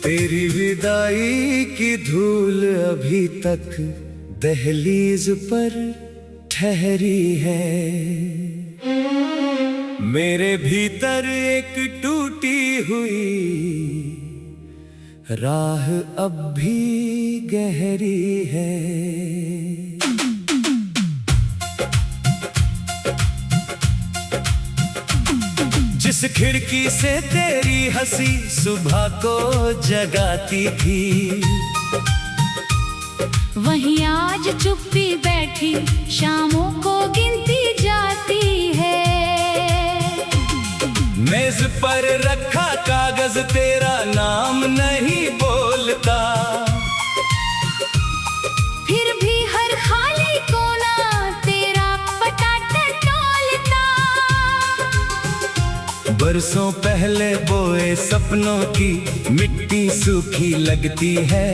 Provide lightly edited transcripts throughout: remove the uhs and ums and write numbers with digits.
तेरी विदाई की धूल अभी तक दहलीज पर ठहरी है। मेरे भीतर एक टूटी हुई राह अब भी गहरी है। जिस खिड़की से तेरी हंसी सुबह को जगाती थी, वहीं आज चुप्पी बैठी शामों को गिनती जाती है। मेज पर रखा कागज तेरा नाम नहीं बोलता, फिर भी हर खाली कोना तेरा पता टटोलता। बरसों पहले बोए सपनों की मिट्टी सूखी लगती है।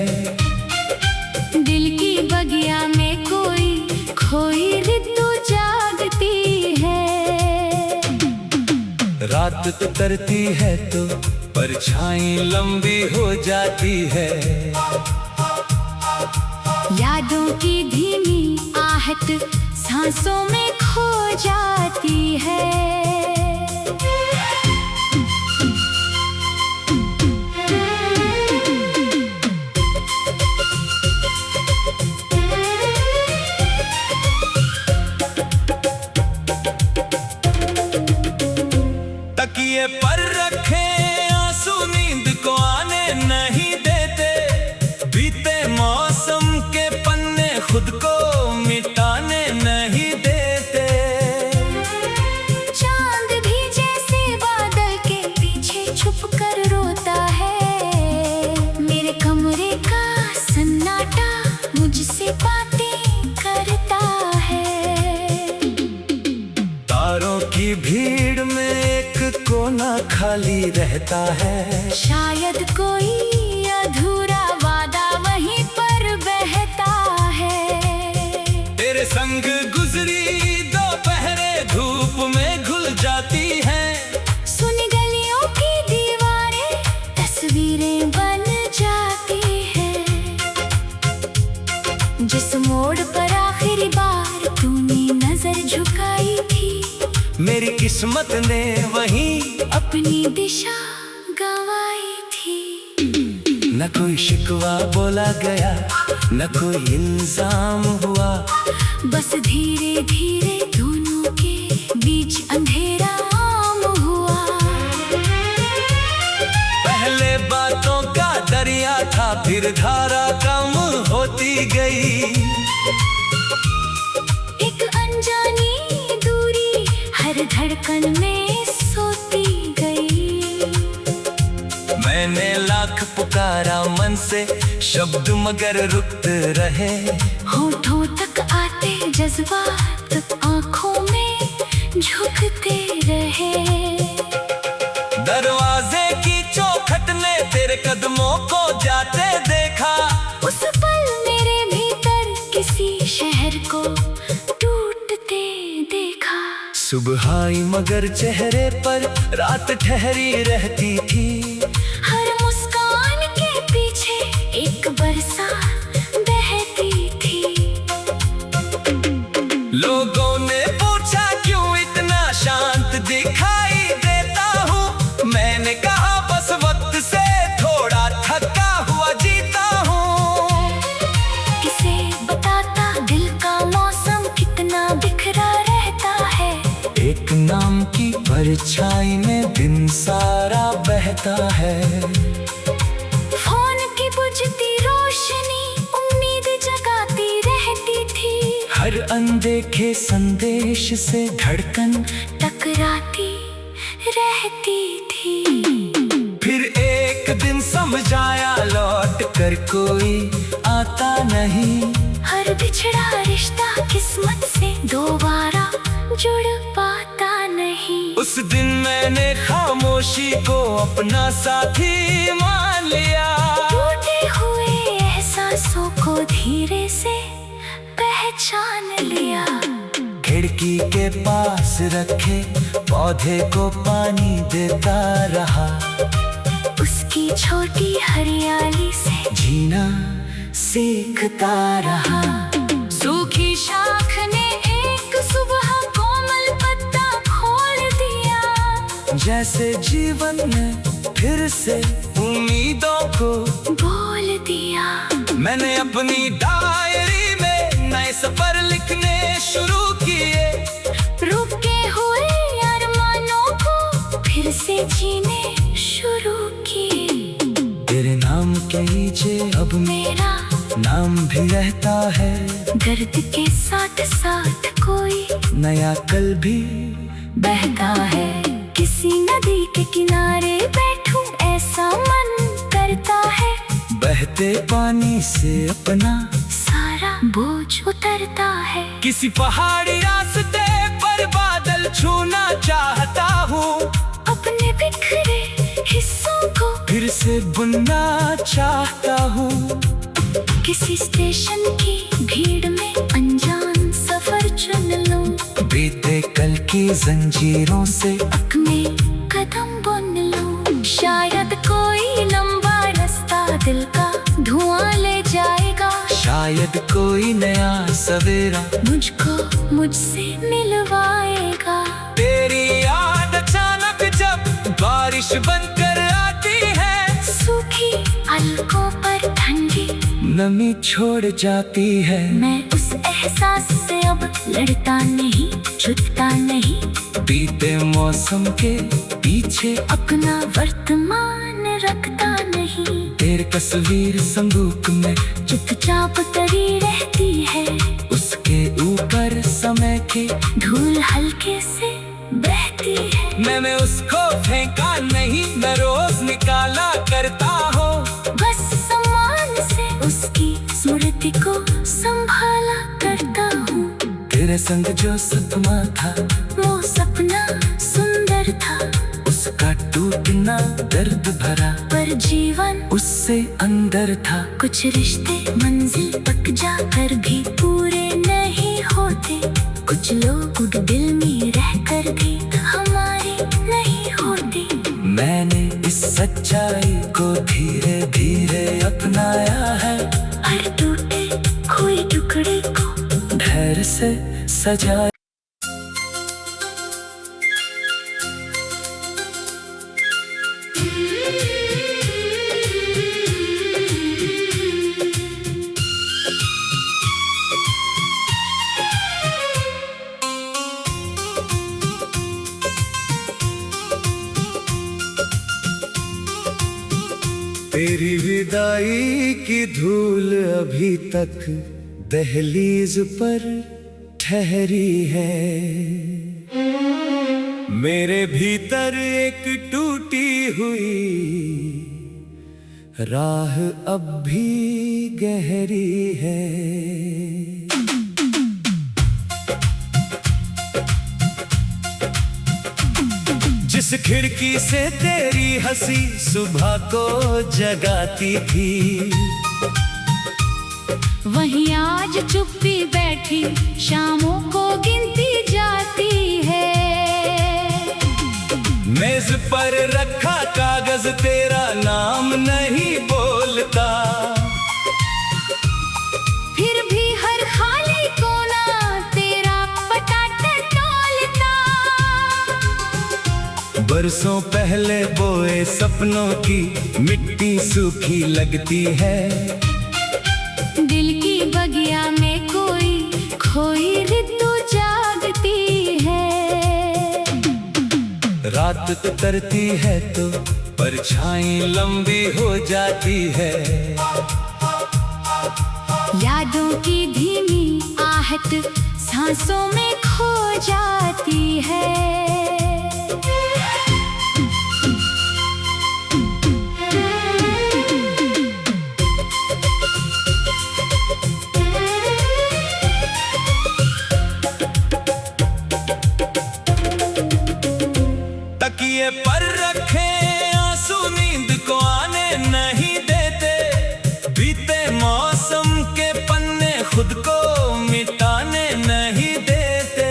दिल की बगिया में कोई खोई ऋतु जागती है। रात उतरती है तो परछाई लंबी हो जाती है। यादों की धीमी आहट सांसों में खो जाती है। तकिए पर रखे आंसू नींद को आने नहीं देते, बीते मौसम के पन्ने खुद को मिटाने नहीं देते। चांद भी जैसे बादल के पीछे छुप कर रोता है। मेरे कमरे का सन्नाटा मुझसे बातें करता है। तारों की भीड़ में कोना खाली रहता है। शायद कोई अधूरा वादा वहीं पर बहता है। तेरे संग गुजरी दोपहरे धूप में घुल जाती हैं। सुनी गलियों की दीवारें तस्वीरें बन जाती हैं। जिस मोड़ पर आखिरी बार तूने नजर झुकाई थी, मेरी किस्मत ने वहीं अपनी दिशा गंवाई थी। न कोई शिकवा बोला गया, न कोई इल्जाम हुआ, बस धीरे धीरे दोनों के बीच अंधेरा आम हुआ। पहले बातों का दरिया था, फिर धारा कम होती गई। एक अनजानी दूरी हर धड़कन में सोती गई। मैंने लाख पुकारा मन से शब्द मगर रुकते रहे। होठों तक आते जज्बात आंखों में झुकते रहे। दरवाजे की चौखट ने तेरे कदमों को जाते देखा। उस पल मेरे भीतर किसी शहर को टूटते देखा। सुबह आई मगर चेहरे पर रात ठहरी रहती थी। हर मुस्कान के पीछे एक बरसात बहती थी। लोगों ने पूछा क्यों इतना शांत दिखाई देता हूँ। मैंने कहा बस वक्त से थोड़ा थका हुआ जीता हूँ। किसे बताता दिल का मौसम कितना बिखरा रहता है। एक नाम की परछाई में दिन सारा बहता है। फोन की बुझती रोशनी उम्मीद जगाती रहती थी। हर अनदेखे संदेश से धड़कन टकराती रहती थी। फिर एक दिन समझ आया लौट कर कोई आता नहीं। हर बिछड़ा रिश्ता किस्मत से दोबारा जुड़ पाता नहीं। उस दिन मैंने खामोशी खामोशी को अपना साथी मान लिया। टूटे हुए एहसासों को धीरे से पहचान लिया। खिड़की के पास रखे पौधे को पानी देता रहा। उसकी छोटी हरियाली से जीना सीखता रहा। सूखी शाख ने एक सुबह कोमल पत्ता खोल दिया। जैसे जीवन ने फिर से उम्मीदों को बोल दिया। मैंने अपनी डायरी में नए सफर लिखने शुरू किए। रुके हुए अरमानों को फिर से जीने शुरू किए। तेरे नाम के नीचे अब मेरा नाम भी रहता है। दर्द के साथ साथ कोई नया कल भी बहता है। किसी नदी के किनारे बैठूं ऐसा मन करता है। बहते पानी से अपना सारा बोझ उतरता है। किसी पहाड़ी रास्ते पर बादल छूना चाहता हूँ। अपने बिखरे हिस्सों को फिर से बुनना चाहता हूँ। किसी स्टेशन की भीड़ में अनजान सफर चुन लूं। बीते कल की जंजीरों से अपने कदम बुन लूं। शायद कोई लंबा रास्ता दिल का धुआं ले जाएगा। शायद कोई नया सवेरा मुझको मुझसे मिलवाएगा। तेरी याद अचानक जब बारिश बनकर आती है। सूखी अलकों पर ठंडी नमी छोड़ जाती है। मैं उस एहसास से अब लड़ता नहीं, छुटता नहीं। बीते मौसम के पीछे अपना वर्तमान रखता नहीं। तेरी तस्वीर संदूक में चुपचाप तरी रहती है। उसके ऊपर समय की धूल हल्के से बहती है। मैंने उसको फेंका नहीं, मैं रोज निकाला करता हूँ। बस सम्मान से उसकी स्मृति को संभाला करता हूँ। तेरे संग जो सपना था वो सपना सुंदर था। उसका टूटना दर्द भरा पर जीवन उससे अंदर था। कुछ रिश्ते मंजिल तक जाकर भी पूरे नहीं होते। कुछ लोग दिल में रहकर भी हमारे नहीं होते। मैंने इस सच्चाई को धीरे धीरे अपनाया है। हर टूटे खोए टुकड़े को धैर्य से सजाया। तेरी विदाई की धूल अभी तक दहलीज पर ठहरी है। मेरे भीतर एक टूटी हुई राह अब भी गहरी है। जिस खिड़की से तेरी हंसी सुबह को जगाती थी। वहीं आज चुप्पी बैठी शामों को गिनती जाती है। मेज पर रखा कागज तेरा नाम नहीं बोलता। फिर भी हर खाली कोना तेरा पता टटोलता। बरसों पहले बोए सपनों की मिट्टी सूखी लगती है। दिल की बगिया में कोई खोई ऋतु जागती है। रात उतरती है तो परछाई लंबी हो जाती है। यादों की धीमी आहट सांसों में खो जाती है। तकिए पर रखे खुद को मिटाने नहीं देते।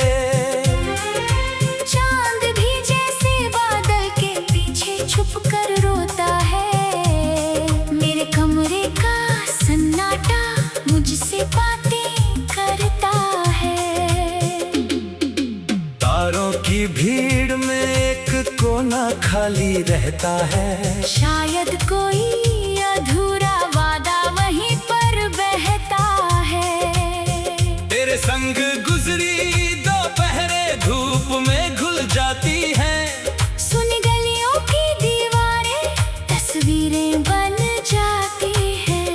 चांद भी जैसे बादल के पीछे छुप कर रोता है। मेरे कमरे का सन्नाटा मुझसे बातें करता है। तारों की भीड़ में एक कोना खाली रहता है। शायद कोई अधूरा वादा वहीं पर बहता है। तेरे संग गुजरी दोपहरे धूप में घुल जाती हैं। सुनी गलियों की दीवारें तस्वीरें बन जाती हैं।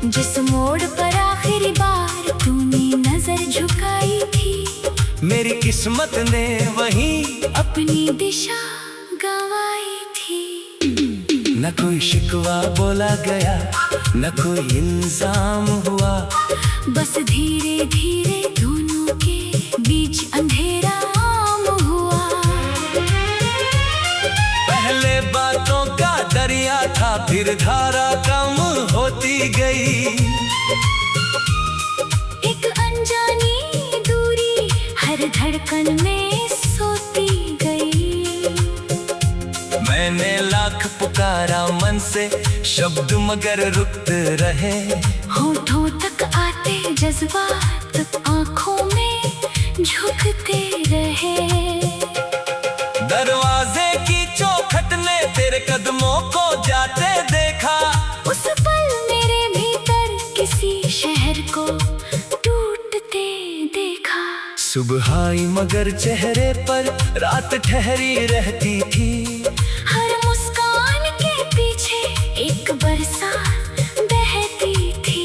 जिस मोड़ पर आखिरी बार तूने नजर झुकाई थी, मेरी किस्मत ने वहीं अपनी दिशा गंवाई थी। न कोई शिकवा बोला गया, न कोई इल्जाम हुआ। बस धीरे धीरे दोनों के बीच अंधेरा आम हुआ। पहले बातों का दरिया था, फिर धारा कम होती गई। एक अनजानी दूरी हर धड़कन में सोती गई। मैंने लाख पुकारा मन से शब्द मगर रुकते रहे। होठों तक आते जज्बात आंखों में झुकते रहे। दरवाजे की चौखट ने तेरे कदमों को जाते देखा। उस पल मेरे भीतर किसी शहर को टूटते देखा। सुबह आई मगर चेहरे पर रात ठहरी रहती थी। हर मुस्कान के पीछे एक बरसात बहती थी।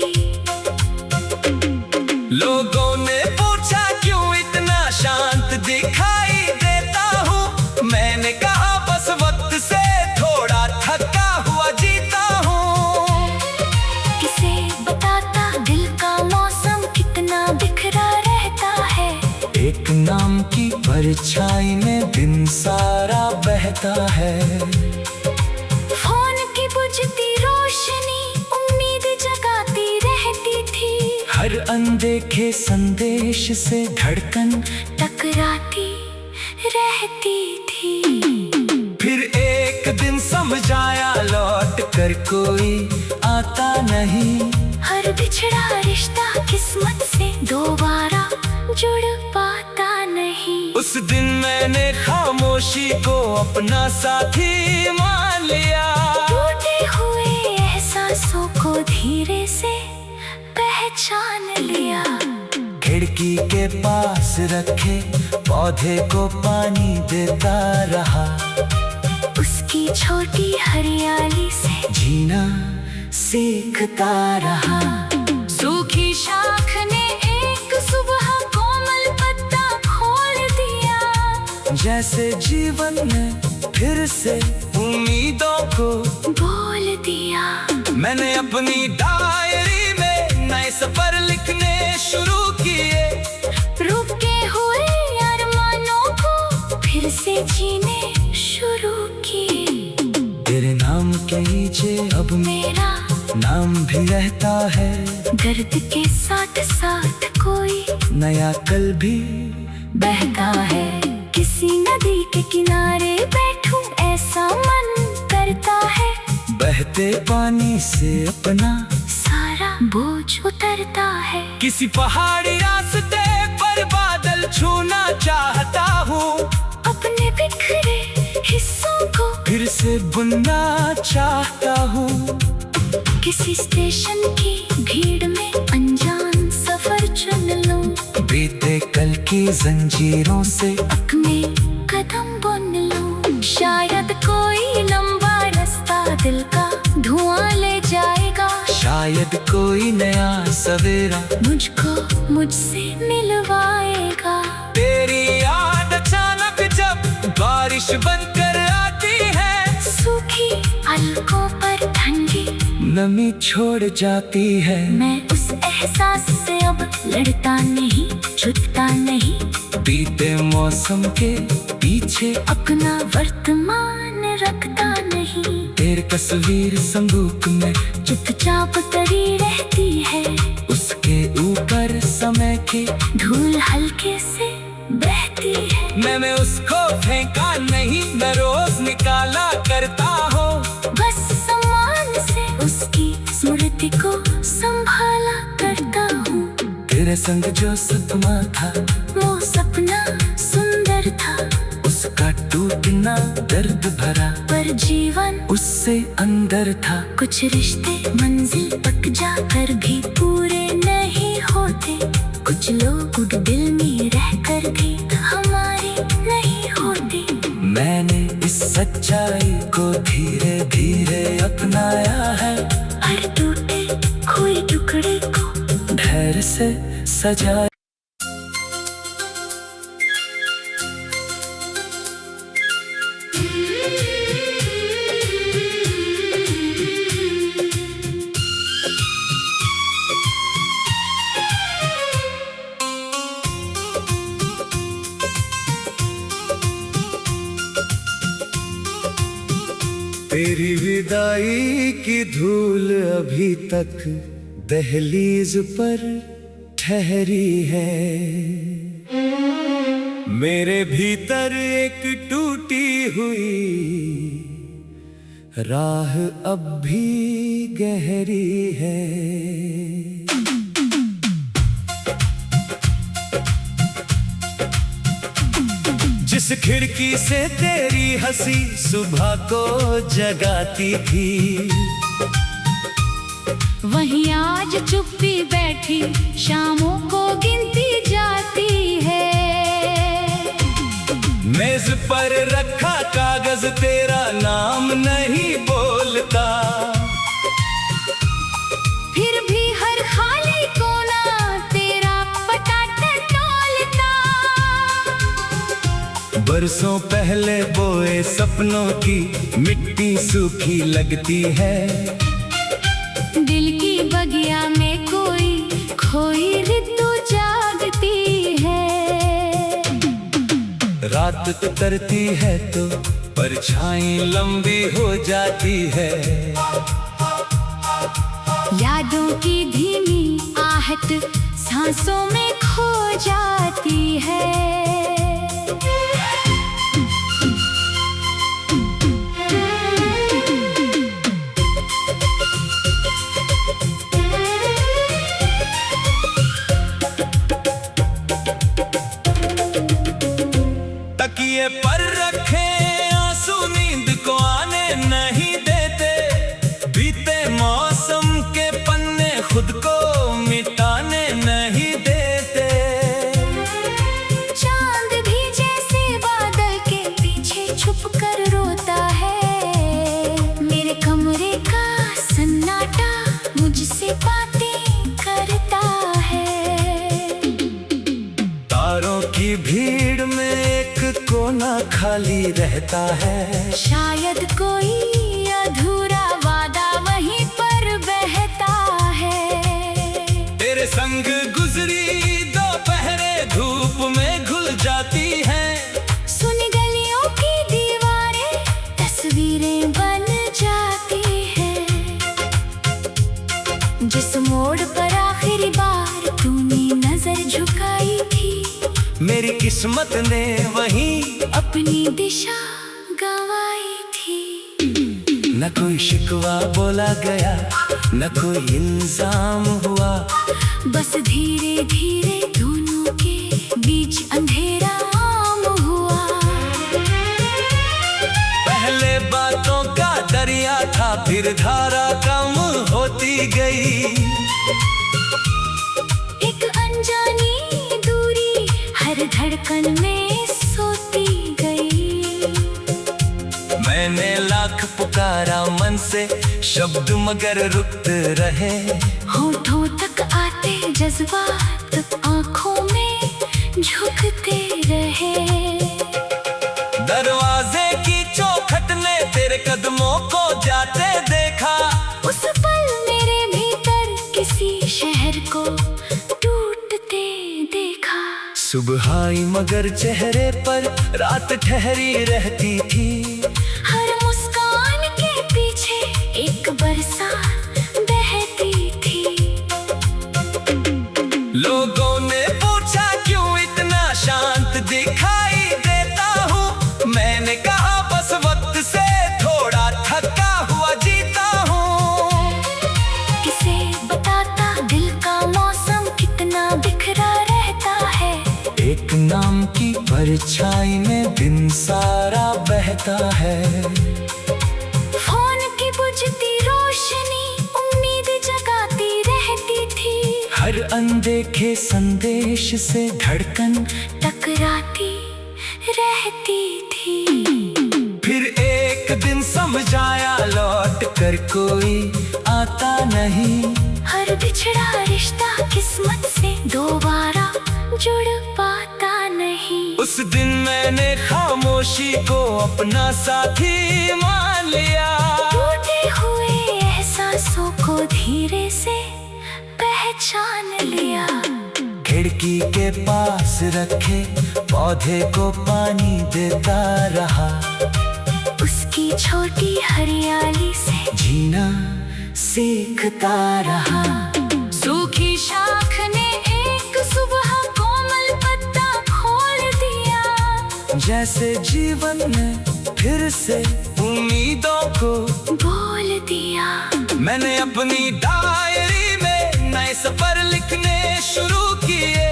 लोगों ने पूछा क्यों इतना शांत दिखाई देता हूँ। मैंने कहा बस वक्त से थोड़ा थका हुआ जीता हूँ। किसे बताता दिल का मौसम कितना बिखरा रहता है। एक नाम की परछाई में दिन सारा बहता है। फोन की बुझती रोशनी उम्मीद जगाती रहती थी। हर अनदेखे संदेश से धड़कन टकराती रहती थी। फिर एक दिन समझ आया लौट कर कोई आता नहीं। हर बिछड़ा रिश्ता किस्मत से दोबारा जुड़ पाता नहीं। उस दिन मैंने खामोशी को अपना साथी मान लिया। टूटे हुए एहसासों को धीरे से पहचान लिया। खिड़की के पास रखे पौधे को पानी देता रहा। उसकी छोटी हरियाली से जीना सीखता रहा। सूखी शाख ने एक सुबह कोमल पत्ता खोल दिया। जैसे जीवन में फिर से उम्मीदों को बोल दिया। मैंने अपनी डायरी में नए सफर लिखने शुरू किए। रुके हुए अरमानों को फिर से जीने शुरू किए। तेरे नाम के नीचे अब मेरा नाम भी रहता है। दर्द के साथ साथ कोई नया कल भी बहता है। किसी नदी के किनारे बैठूं ऐसा मन करता है। बहते पानी से अपना सारा बोझ उतरता है। किसी पहाड़ी रास्ते पर बादल छूना चाहता हूँ। अपने बिखरे हिस्सों को फिर से बुनना चाहता हूँ। किसी स्टेशन की भीड़ में अनजान सफर चुन लूं। बीते कल की जंजीरों से अपने कदम बुन लूं। शायद कोई लंबा रास्ता दिल का धुआं ले जाएगा। शायद कोई नया सवेरा मुझको मुझसे मिलवाएगा। तेरी याद अचानक जब बारिश बनकर आती है। सूखी पलकों पर ठंडी नमी छोड़ जाती है। मैं उस एहसास से अब लड़ता नहीं, झुकता नहीं। बीते मौसम के पीछे अपना वर्तमान रखता नहीं। तेरे तस्वीर संदूक में चुपचाप तरी रहती है, उसके ऊपर समय की धूल हल्के से बहती है। मैंने उसको फेंका नहीं, मैं रोज निकाला करता हूँ। बस सम्मान से उसकी स्मृति को संभाला करता हूँ। तेरे संग जो सपना था, वो सपना सुंदर था, उसका टूटना दर्द भरा, पर जीवन उससे अंदर था। कुछ रिश्ते मंजिल तक जाकर भी पूरे नहीं होते, कुछ लोग दिल में रहकर भी हमारे नहीं होते। मैंने इस सच्चाई को धीरे धीरे अपनाया है, हर टूटे खोए टुकड़े को धैर्य से सजाया। तेरी विदाई की धूल अभी तक दहलीज पर ठहरी है। मेरे भीतर एक टूटी हुई राह अब भी गहरी है। जिस खिड़की से तेरी हंसी सुबह को जगाती थी, वहीं आज चुप्पी बैठी शामों को गिनती जाती है। मेज पर रखा कागज तेरा नाम नहीं बोलता, फिर भी हर खाली कोना तेरा पटाटा तोलता। बरसों पहले बोए सपनों की मिट्टी सूखी लगती है। दिल की बगिया में कोई खोई ऋतु जागती है। रात उतरती है तो परछाई लंबी हो जाती है। यादों की धीमी आहट सांसों में खो जाती है। तकिए पर रखे आंसू नींद को आने नहीं देते, बीते मौसम के पन्ने खुद को मिटाने नहीं देते। चांद भी जैसे बादल के पीछे छुप कर रोता है। मेरे कमरे का सन्नाटा मुझसे बातें करता है। तारों की भीड़ में एक कोना खाली रहता है। शायद कोई अधूरा वादा वहीं पर बहता है। तेरे संग गुजरी दोपहरें धूप में घुल जाती हैं। सुन गलियों की दीवारें तस्वीरें बन जाती हैं। जिस मोड़ पर आखिरी बार तूने नजर झुकाई थी, मेरी किस्मत ने वहीं अपनी दिशा गंवाई थी। न कोई शिकवा बोला गया, न कोई इल्जाम हुआ, बस धीरे धीरे दोनों के बीच अंधेरा आम हुआ। पहले बातों का दरिया था, फिर धारा कम होती गई। एक अनजानी दूरी हर धड़कन में सोती गई। मैंने लाख पुकारा मन से शब्द मगर रुकते रहे। होठों तक आते जज्बात आंखों में झुकते रहे। दरवाजे की चौखट ने तेरे कदमों को जाते देखा। उस पल मेरे भीतर किसी शहर को टूटते देखा। सुबह आई मगर चेहरे पर रात ठहरी रहती थी। हर मुस्कान के पीछे एक नाम की परछाई में दिन सारा बहता है। फोन की बुझती रोशनी उम्मीद जगाती रहती थी। हर अनदेखे संदेश से धड़कन टकराती रहती थी। फिर एक दिन समझ आया लौट कर कोई आता नहीं। हर बिछड़ा रिश्ता किस्मत से दोबारा जुड़ पाता नहीं। उस दिन मैंने खामोशी को अपना साथी मान लिया। टूटे हुए एहसासों को धीरे से पहचान लिया। खिड़की के पास रखे पौधे को पानी देता रहा। उसकी छोटी हरियाली से जीना सीखता रहा। सूखी शाख ने एक सुबह कोमल पत्ता खोल दिया। जैसे जीवन ने फिर से उम्मीदों को बोल दिया। मैंने अपनी डायरी में नए सफर लिखने शुरू किए।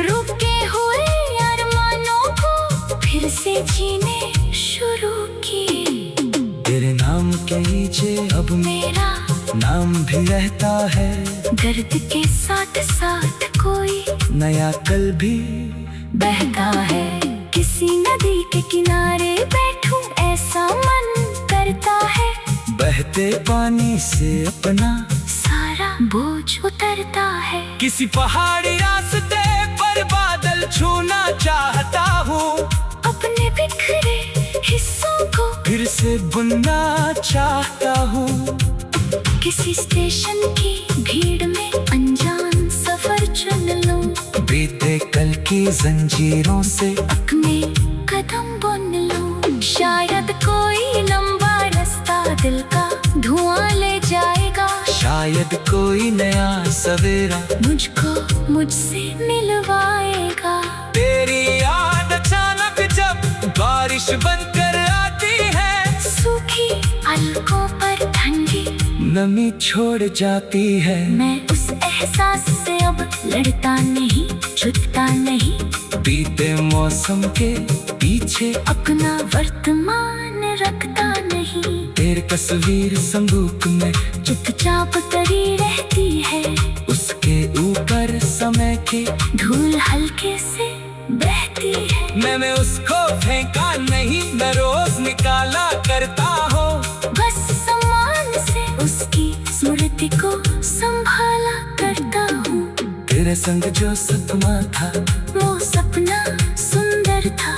रुके हुए अरमानों को फिर से जीने शुरू किए। तेरे नाम के नीचे अब मेरा नाम भी रहता है। दर्द के साथ साथ कोई नया कल भी बहता है। किसी नदी के किनारे बैठूं ऐसा मन करता है। बहते पानी से अपना सारा बोझ उतरता है। किसी पहाड़ी रास्ते पर बादल छूना चाहता हूँ। अपने बिखरे हिस्सों को फिर से बुनना चाहता हूँ। किसी स्टेशन की भीड़ में अनजान सफर चुन लूं। बीते कल की जंजीरों से अपने कदम बुन लूं। शायद कोई लंबा रास्ता दिल का धुआं ले जाएगा। शायद कोई नया सवेरा मुझको मुझसे मिलवाएगा। तेरी याद अचानक जब बारिश बनकर आती है। सूखी अलकों पर ठंडी नमी छोड़ जाती है। मैं उस एहसास से अब लड़ता नहीं, छुटता नहीं। बीते मौसम के पीछे अपना वर्तमान रखता नहीं। तेरी तस्वीर संदूक में चुपचाप तरी रहती है। उसके ऊपर समय की धूल हल्के से बहती है। मैंने उसको फेंका नहीं, मैं रोज निकाला करता हूँ। बस सम्मान से उसकी स्मृति को संभाला करता हूँ। तेरे संग जो सपना था वो सपना सुंदर था।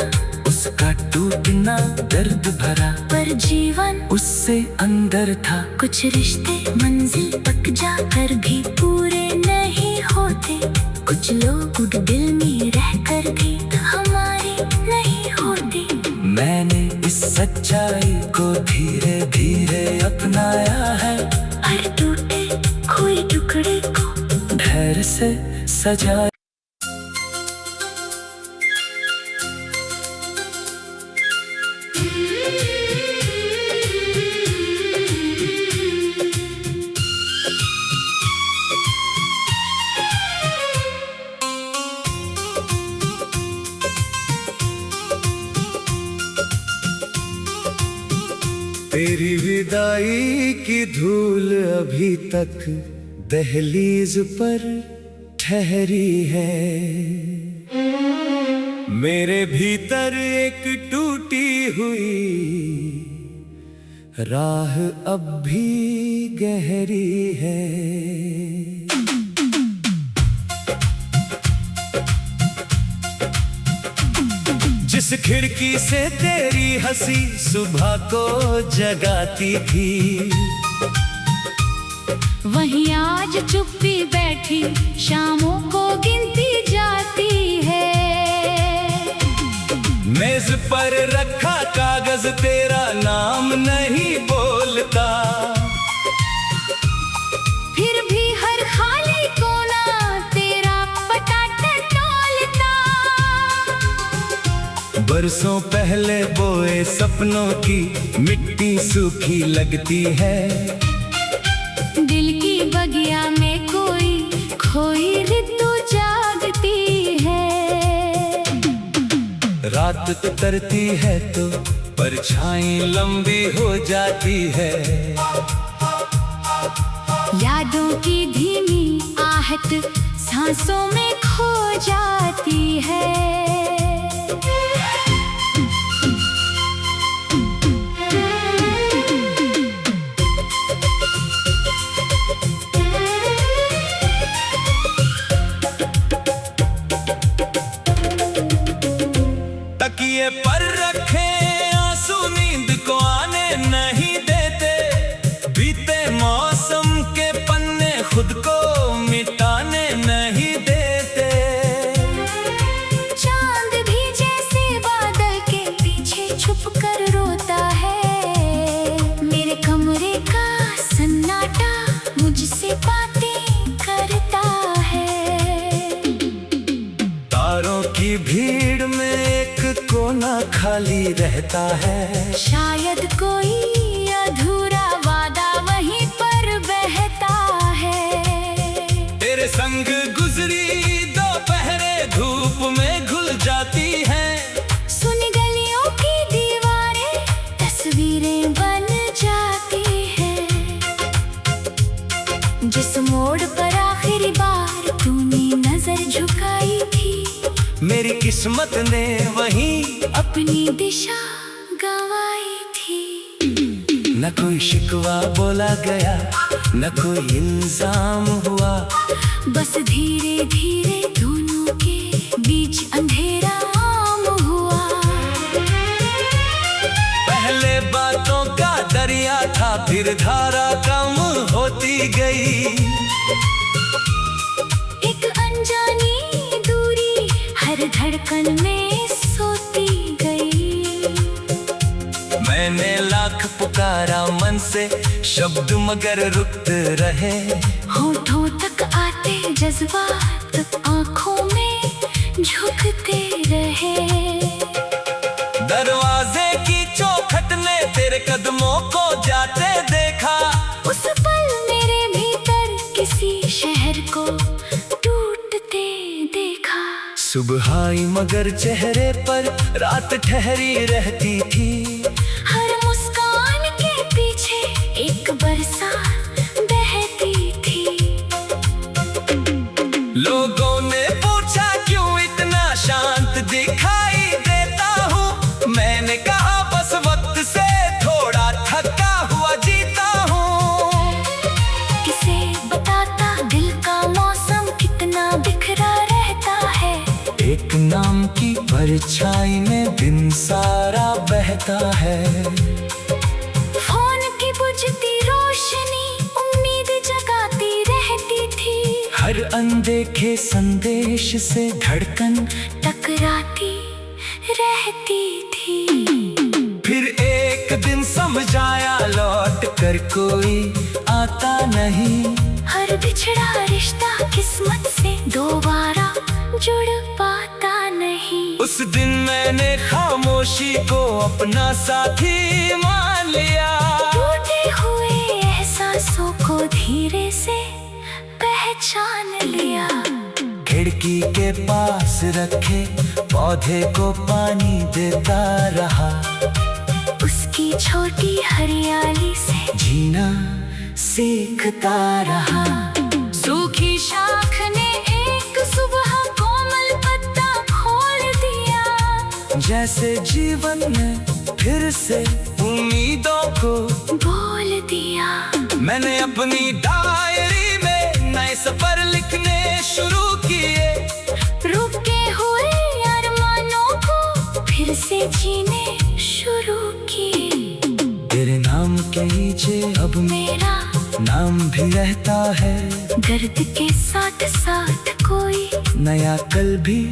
उसका टूटना दर्द भरा पर जीवन उससे अंदर था। कुछ रिश्ते मंजिल तक जाकर भी पूरे नहीं होते। कुछ लोग दिल में रहकर भी हमारे नहीं होते। मैंने इस सच्चाई को धीरे धीरे अपनाया है। हर टूटे खोए टुकड़े को धैर्य से सजाया। तेरी विदाई की धूल अभी तक दहलीज पर ठहरी है। मेरे भीतर एक टूटी हुई राह अब भी गहरी है। जिस खिड़की से तेरी हंसी सुबह को जगाती थी। वहीं आज चुप्पी बैठी शामों को गिनती जाती है। मेज पर रखा कागज तेरा नाम नहीं बोलता। फिर भी हर खाली कोना तेरा पता टटोलता। बरसों पहले बोए सपनों की मिट्टी सूखी लगती है। दिल की बगिया में कोई खोई ऋतु जागती है। रात उतरती है तो परछाई लंबी हो जाती है। यादों की धीमी आहट सांसों में खो जाती है। तकिए पर रखे आंसू नींद को आने नहीं देते, बीते मौसम के पन्ने खुद को मिटाने नहीं देते। चांद भी जैसे बादल के पीछे छुप कर रोता है। मेरे कमरे का सन्नाटा मुझसे बातें करता है। तारों की भीड़ में एक कोना खाली रहता है। शायद कोई अधूरा वादा वहीं पर बहता है। तेरे संग गुजरी दोपहरे धूप में घुल जाती हैं। सुनी गलियों की दीवारें तस्वीरें बन जाती हैं। जिस मोड़ पर आखिरी बार तूने नजर झुकाई थी, मेरी किस्मत ने वहीं अपनी दिशा गंवाई थी। न कोई शिकवा बोला गया, न कोई इल्जाम हुआ, बस धीरे धीरे दोनों के बीच अंधेरा आम हुआ। पहले बातों का दरिया था, फिर धारा कम होती गई। एक अनजानी दूरी हर धड़कन में सोती गई। मैंने लाख पुकारा मन से शब्द मगर रुकते रहे। होठों तक आते जज्बात आंखों में झुकते रहे। दरवाजे की चौखट ने तेरे कदमों को जाते देखा। उस पल मेरे भीतर किसी शहर को टूटते देखा। सुबह आई मगर चेहरे पर रात ठहरी रहती थी। हर मुस्कान के पीछे एक बरसात बहती थी। लोगों ने पूछा क्यों इतना शांत दिखाई देता हूँ। मैंने कहा बस वक्त से थोड़ा थका हुआ जीता हूँ। किसे बताता दिल का मौसम कितना बिखरा रहता है। एक नाम की परछाई में दिन सारा बहता है। फोन की बुझती रोशनी उम्मीद जगाती रहती थी। हर अनदेखे संदेश से धड़कन टकराती रहती थी। फिर एक दिन समझ आया लौट कर कोई आता नहीं। हर बिछड़ा रिश्ता किस्मत से दोबारा जुड़ पाता नहीं। उस दिन मैंने खामोशी को अपना साथी मान लिया। टूटे हुए एहसासों को धीरे से पहचान लिया। खिड़की के पास रखे पौधे को पानी देता रहा। उसकी छोटी हरियाली से जीना सीखता रहा। सूखी शाख ने एक सुबह कोमल पत्ता खोल दिया। जैसे जीवन ने फिर से उम्मीदों को बोल दिया। मैंने अपनी डायरी में नए सफर लिखने शुरू किए। रुके हुए अरमानों को फिर से जीने शुरू किए। तेरे नाम के नीचे अब मेरा नाम भी रहता है। दर्द के साथ साथ कोई नया कल भी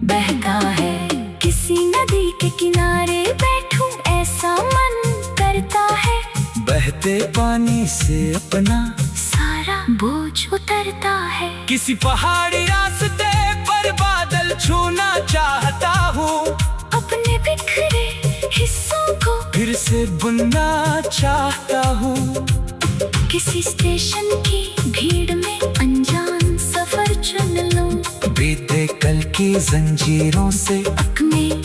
बहता है। किसी नदी के किनारे बैठूं ऐसा मन करता है। बहते पानी से अपना सारा बोझ उतरता है। किसी पहाड़ी रास्ते पर बादल छूना चाहता हूँ। अपने बिखरे हिस्सों को फिर से बुनना चाहता हूँ। किसी स्टेशन की भीड़ में अनजान सफर चुन लूं। बीते कल की जंजीरों से में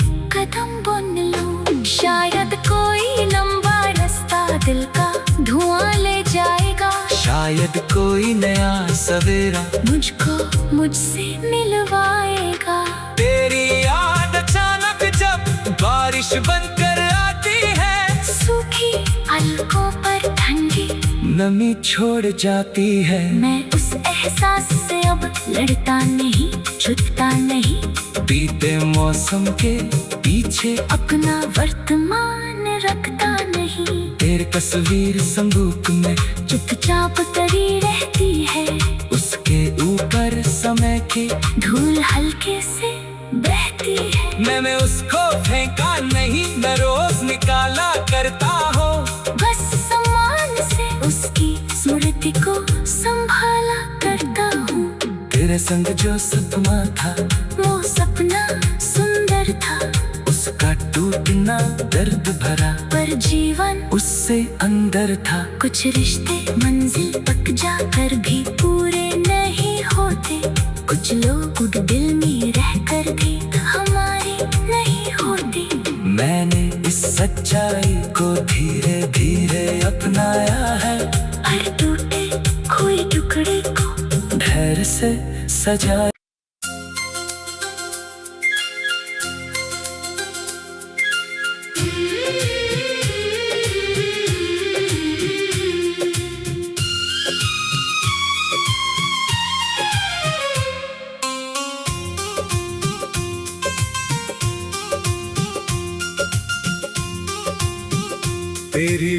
शायद कोई नया सवेरा मुझको मुझसे मिलवाएगा। तेरी याद अचानक जब बारिश बनकर आती है, सूखी पलकों पर ठंडी नमी छोड़ जाती है। मैं उस एहसास से अब लड़ता नहीं, छुटता नहीं। बीते मौसम के पीछे अपना वर्तमान रखता नहीं। तेरी तस्वीर संदूक में चुपचाप तरी रहती है। उसके ऊपर समय की धूल हल्के से बहती है। मैंने उसको फेंका नहीं, मैं रोज निकाला करता हूँ। बस सम्मान से उसकी स्मृति को संभाला करता हूँ। तेरे संग जो सपना था, वो सपना सुंदर था। उसका टूटना दर्द भरा, पर जीवन उससे अंदर था। कुछ रिश्ते मंजिल तक जाकर भी पूरे नहीं होते। कुछ लोग दिल में रहकर भी हमारे नहीं होते। मैंने इस सच्चाई को धीरे धीरे अपनाया है। हर टूटे खोए टुकड़े को धैर्य से सजाया। तेरी